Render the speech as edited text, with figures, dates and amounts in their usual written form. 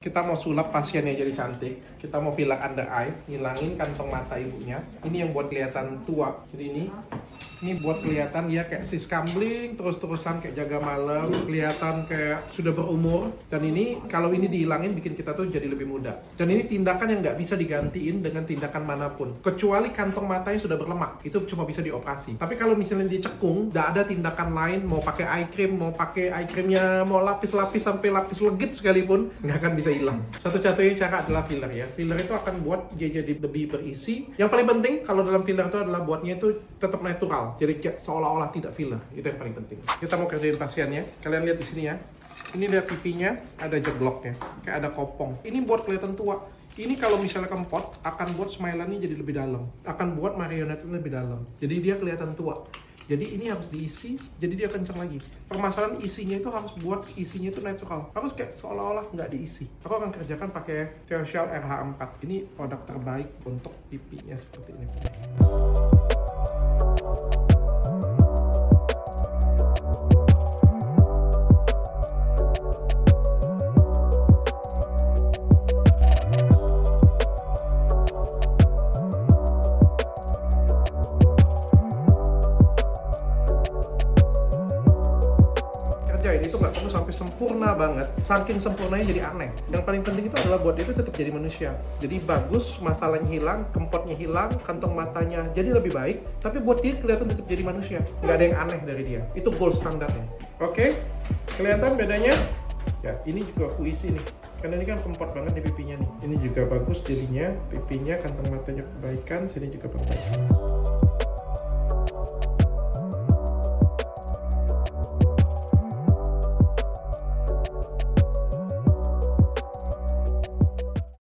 Kita mau sulap pasiennya jadi cantik. Kita mau fill under eye, ngilangin kantong mata ibunya. Ini yang buat kelihatan tua. Jadi ini buat kelihatan dia kayak sis kambling, terus-terusan kayak jaga malam, kelihatan kayak sudah berumur. Dan ini kalau ini dihilangin bikin kita tuh jadi lebih muda. Dan ini tindakan yang nggak bisa digantiin dengan tindakan manapun. Kecuali kantong matanya sudah berlemak, itu cuma bisa dioperasi. Tapi kalau misalnya dia cekung, nggak ada tindakan lain, mau pakai eye cream, mau pakai eye creamnya, mau lapis-lapis sampai lapis legit sekalipun, nggak akan bisa hilang. Satu-satunya cara adalah filler ya. Filler itu akan buat dia jadi lebih berisi. Yang paling penting kalau dalam filler itu adalah buatnya itu tetap natural. Jadi seolah-olah tidak filler. Itu yang paling penting. Kita mau kerjain pasiennya. Kalian lihat di sini ya. Ini lihat pipinya ada jebloknya. Kayak ada kopong. Ini buat kelihatan tua. Ini kalau misalnya kempot akan buat smile-nya jadi lebih dalam. Akan buat marionetnya lebih dalam. Jadi dia kelihatan tua. Jadi ini harus diisi, jadi dia kencang lagi. Permasalahan isinya itu harus buat isinya itu natural. Harus kayak seolah-olah nggak diisi. Aku akan kerjakan pakai Facial RH4. Ini produk terbaik untuk pipinya seperti ini. Ini tuh nggak perlu sampai sempurna banget, saking sempurnanya jadi aneh. Yang paling penting itu adalah buat dia itu tetap jadi manusia. Jadi bagus, masalahnya hilang, kempotnya hilang, kantong matanya jadi lebih baik, tapi buat dia kelihatan tetap jadi manusia. Nggak ada yang aneh dari dia. Itu gold standarnya. Oke, kelihatan bedanya? Ya, ini juga aku isi nih. Karena ini kan kempot banget nih pipinya nih. Ini juga bagus jadinya, pipinya, kantong matanya perbaikan, sini juga perbaikan.